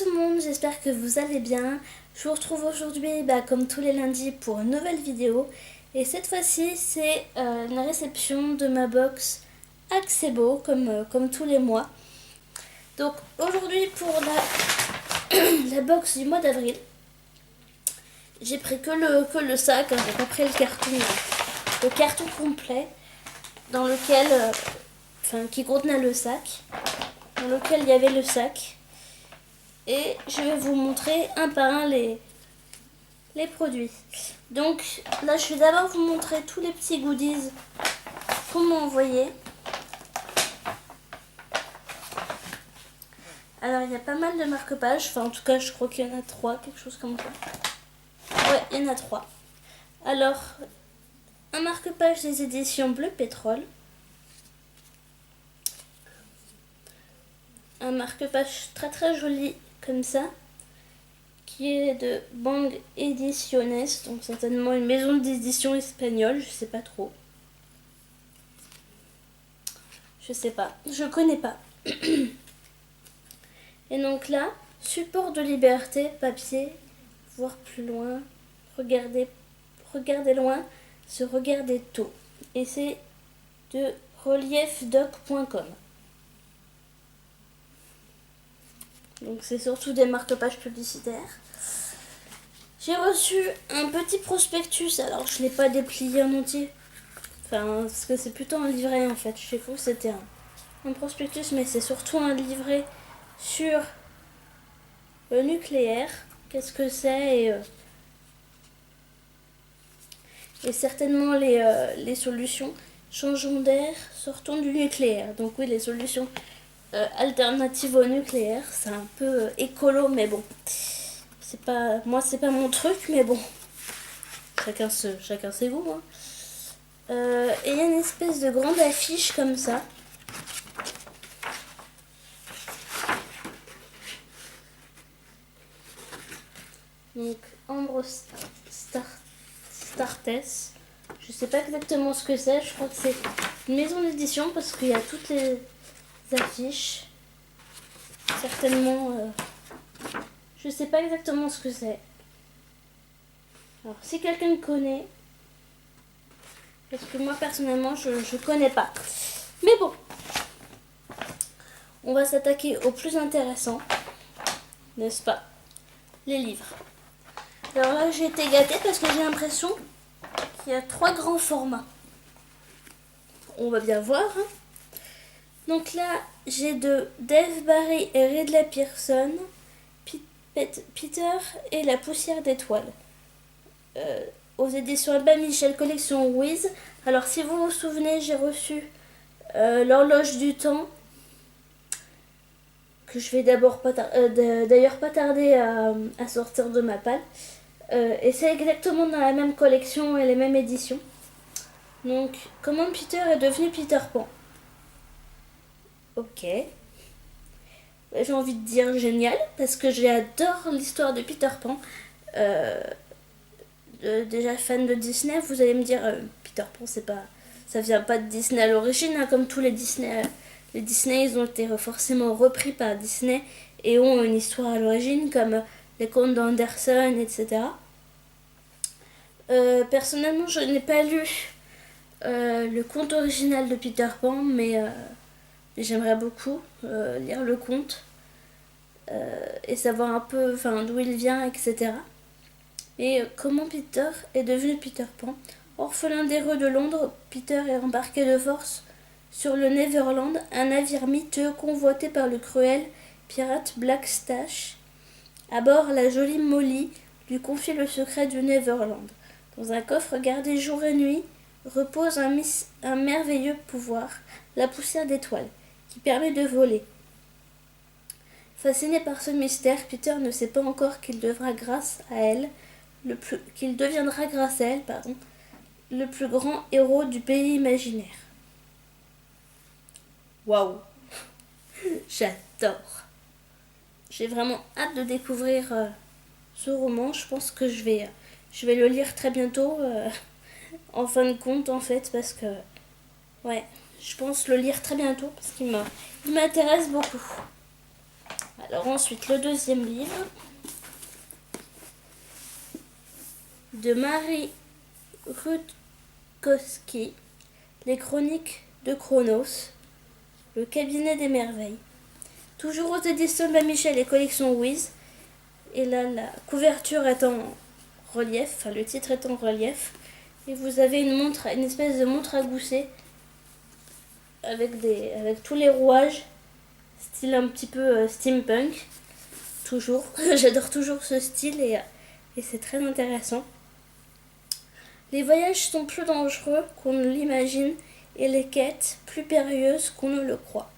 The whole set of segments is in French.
tout le monde, j'espère que vous allez bien. Je vous retrouve aujourd'hui comme tous les lundis pour une nouvelle vidéo. Et cette fois-ci c'est une réception de ma box Axebo comme tous les mois. Donc aujourd'hui pour la box du mois d'avril, j'ai pris que le sac, hein, j'ai pas pris le carton complet dans lequel, qui contenait le sac, dans lequel il y avait le sac. Et je vais vous montrer un par un les produits. Donc là je vais d'abord vous montrer tous les petits goodies qu'on m'a envoyés. Alors il y a pas mal de marque-pages, enfin en tout cas je crois qu'il y en a 3, quelque chose comme ça. Ouais, il y en a 3. Alors, un marque-page des éditions Bleu Pétrole. Un marque-page très très joli comme ça, qui est de Bang Ediciones, donc certainement une maison d'édition espagnole, je sais pas trop. Je sais pas, je connais pas. Et donc là, support de liberté, papier, voir plus loin, regarder loin, se regarder tôt. Et c'est de reliefdoc.com. Donc c'est surtout des marque-pages publicitaires. J'ai reçu un petit prospectus, alors je ne l'ai pas déplié en entier. Enfin, parce que c'est plutôt un livret en fait. Je sais pas que c'était un prospectus, mais c'est surtout un livret sur le nucléaire. Qu'est-ce que c'est et certainement les solutions. Changeons d'air, sortons du nucléaire. Donc oui, les solutions alternatives au nucléaire. C'est un peu écolo, mais bon. Moi, c'est pas mon truc, mais bon. Chacun ses goûts. Hein. Et il y a une espèce de grande affiche comme ça. Donc, Ambre Startess. Je sais pas exactement ce que c'est. Je crois que c'est une maison d'édition parce qu'il y a toutes les affiches. Certainement. Je sais pas exactement ce que c'est. Alors, si quelqu'un connaît. Parce que moi, personnellement, je connais pas. Mais bon. On va s'attaquer au plus intéressant. N'est-ce pas? Les livres. Alors là, j'ai été gâtée parce que j'ai l'impression qu'il y a 3 grands formats. On va bien voir. Hein. Donc là, j'ai de Dave Barry et Ridley Pearson, Peter et la poussière d'étoiles. Aux éditions Albin Michel, collection Wiz. Alors si vous vous souvenez, j'ai reçu l'horloge du temps, que je vais d'ailleurs pas tarder à sortir de ma palle. Et c'est exactement dans la même collection et les mêmes éditions. Donc, comment Peter est devenu Peter Pan? Ok. J'ai envie de dire génial, parce que j'adore l'histoire de Peter Pan. Déjà fan de Disney, vous allez me dire, Peter Pan, ça vient pas de Disney à l'origine, hein, comme tous les Disney. Les Disney, ils ont été forcément repris par Disney et ont une histoire à l'origine, comme les contes d'Anderson, etc. Personnellement, je n'ai pas lu le conte original de Peter Pan, mais j'aimerais beaucoup lire le conte et savoir un peu d'où il vient, etc. Et comment Peter est devenu Peter Pan. Orphelin des rues de Londres, Peter est embarqué de force sur le Neverland, un navire miteux convoité par le cruel pirate Black Stash. À bord, la jolie Molly lui confie le secret du Neverland. Dans un coffre gardé jour et nuit repose un merveilleux pouvoir, la poussière d'étoiles, qui permet de voler. Fasciné par ce mystère, Peter ne sait pas encore qu'il deviendra grâce à elle, le plus grand héros du pays imaginaire. Waouh. J'adore. J'ai vraiment hâte de découvrir ce roman. Je pense que je vais le lire très bientôt, en fin de compte en fait, parce que ouais, je pense le lire très bientôt parce qu'il m'intéresse beaucoup. Alors ensuite, le deuxième livre de Marie Rutkowski, Les Chroniques de Chronos, le cabinet des merveilles. Toujours aux éditions de Michel et collection Wiz. Et là, la couverture est en relief, enfin le titre est en relief. Et vous avez une espèce de montre à gousset avec tous les rouages, style un petit peu steampunk. Toujours, j'adore toujours ce style et c'est très intéressant. Les voyages sont plus dangereux qu'on ne l'imagine et les quêtes plus périlleuses qu'on ne le croit.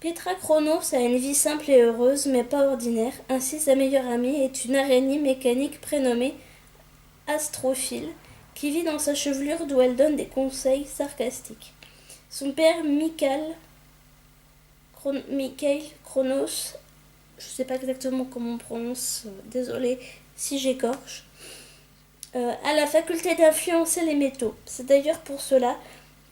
Petra Chronos a une vie simple et heureuse, mais pas ordinaire. Ainsi, sa meilleure amie est une araignée mécanique prénommée Astrophile, qui vit dans sa chevelure d'où elle donne des conseils sarcastiques. Son père, Mikhail Chronos, je ne sais pas exactement comment on prononce, désolé si j'écorche, a la faculté d'influencer les métaux. C'est d'ailleurs pour cela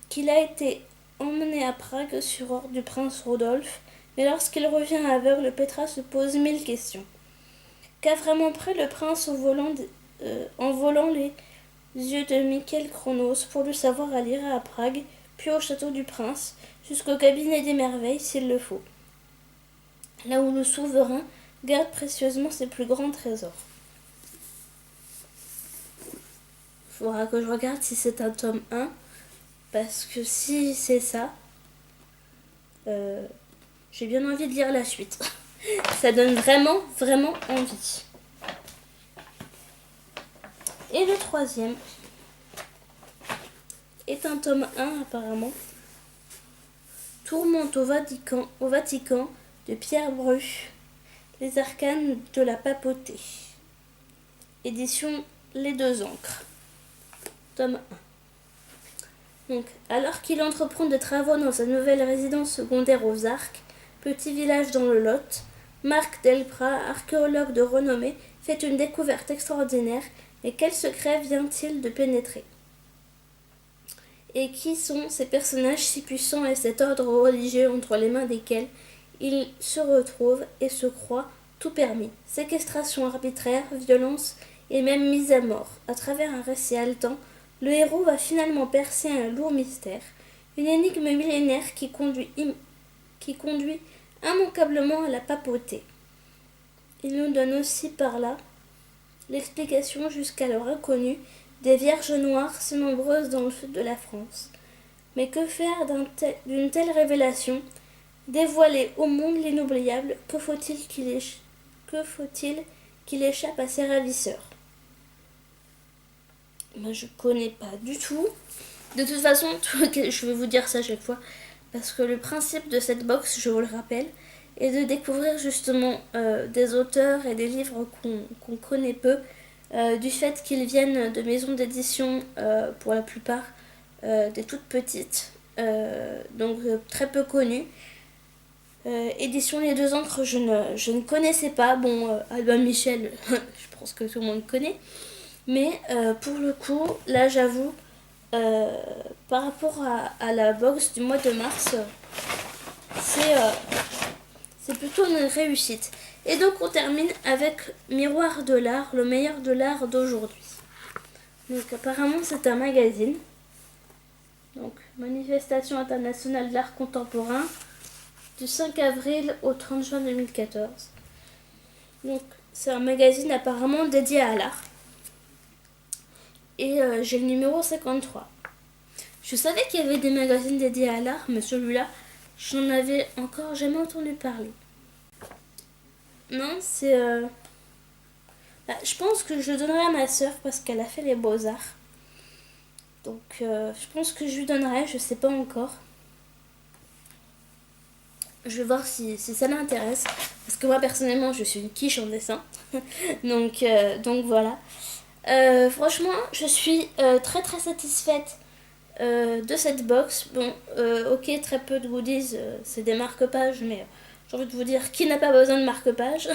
qu'il a été emmené à Prague sur ordre du prince Rodolphe, mais lorsqu'il revient aveugle, Petra se pose 1000 questions. Qu'a vraiment pris le prince en volant les yeux de Mikhail Chronos pour lui savoir à lire à Prague, puis au château du prince, jusqu'au cabinet des merveilles s'il le faut, là où le souverain garde précieusement ses plus grands trésors. Il faudra que je regarde si c'est un tome 1, parce que si c'est ça, j'ai bien envie de lire la suite. Ça donne vraiment, vraiment envie. Et le troisième est un tome 1 apparemment. Tourmente au Vatican de Pierre Bru. Les arcanes de la papauté. Édition Les Deux Encres. Tome 1. Donc, alors qu'il entreprend des travaux dans sa nouvelle résidence secondaire aux Arcs, petit village dans le Lot, Marc Delprat, archéologue de renommée, fait une découverte extraordinaire. Mais quel secret vient-il de pénétrer? Et qui sont ces personnages si puissants et cet ordre religieux entre les mains desquels il se retrouve et se croit tout permis? Séquestration arbitraire, violence et même mise à mort. À travers un récit haletant, le héros va finalement percer un lourd mystère, une énigme millénaire qui conduit immanquablement à la papauté. Il nous donne aussi par là l'explication jusqu'alors inconnue des Vierges noires si nombreuses dans le sud de la France. Mais que faire d'une telle révélation? Dévoiler au monde l'inoubliable, que faut-il qu'il échappe à ses ravisseurs? Moi, je connais pas du tout. De toute façon, je vais vous dire ça à chaque fois, parce que le principe de cette box, je vous le rappelle, est de découvrir justement des auteurs et des livres qu'on connaît peu, du fait qu'ils viennent de maisons d'édition pour la plupart, des toutes petites, donc très peu connues. Édition Les Deux Encres, je ne connaissais pas. Bon, Albin Michel, je pense que tout le monde connaît. Mais pour le coup, là j'avoue, par rapport à la box du mois de mars, c'est plutôt une réussite. Et donc on termine avec Miroir de l'art, le meilleur de l'art d'aujourd'hui. Donc apparemment c'est un magazine. Donc Manifestation internationale de l'art contemporain du 5 avril au 30 juin 2014. Donc c'est un magazine apparemment dédié à l'art. Et j'ai le numéro 53. Je savais qu'il y avait des magazines dédiés à l'art, mais celui-là, je n'en avais encore jamais entendu parler. Non, c'est... je pense que je le donnerai à ma soeur parce qu'elle a fait les beaux-arts. Donc je pense que je lui donnerai, je sais pas encore. Je vais voir si ça m'intéresse. Parce que moi personnellement je suis une quiche en dessin. donc voilà. Franchement je suis très très satisfaite de cette box. Bon ok, très peu de goodies, c'est des marque-pages, mais j'ai envie de vous dire qui n'a pas besoin de marque-pages.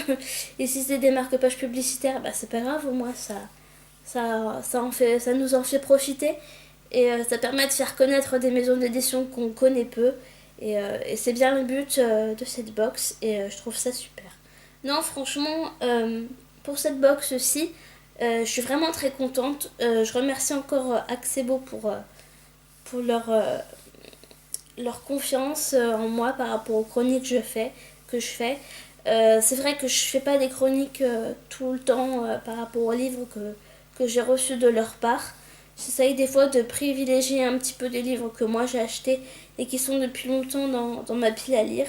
Et si c'est des marque-pages publicitaires, c'est pas grave, au moins ça nous en fait profiter. Et ça permet de faire connaître des maisons d'édition qu'on connaît peu. Et c'est bien le but de cette box et je trouve ça super. Non, franchement, pour cette box-ci, je suis vraiment très contente. Je remercie encore Axebo pour leur confiance en moi par rapport aux chroniques que je fais. C'est vrai que je fais pas des chroniques tout le temps par rapport aux livres que j'ai reçus de leur part. J'essaye des fois de privilégier un petit peu des livres que moi j'ai achetés et qui sont depuis longtemps dans ma pile à lire.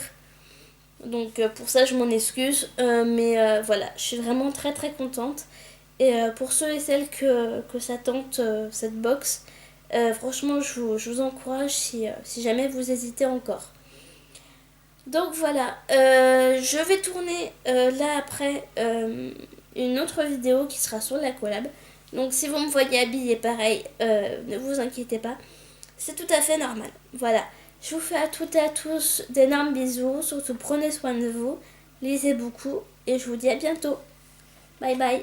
Donc pour ça je m'en excuse. Mais voilà, je suis vraiment très très contente. Et pour ceux et celles que ça tente cette box, franchement je vous encourage si jamais vous hésitez encore. Donc voilà, je vais tourner là après une autre vidéo qui sera sur la collab. Donc si vous me voyez habillée pareil, ne vous inquiétez pas, c'est tout à fait normal. Voilà, je vous fais à toutes et à tous d'énormes bisous, surtout prenez soin de vous, lisez beaucoup et je vous dis à bientôt. Bye bye.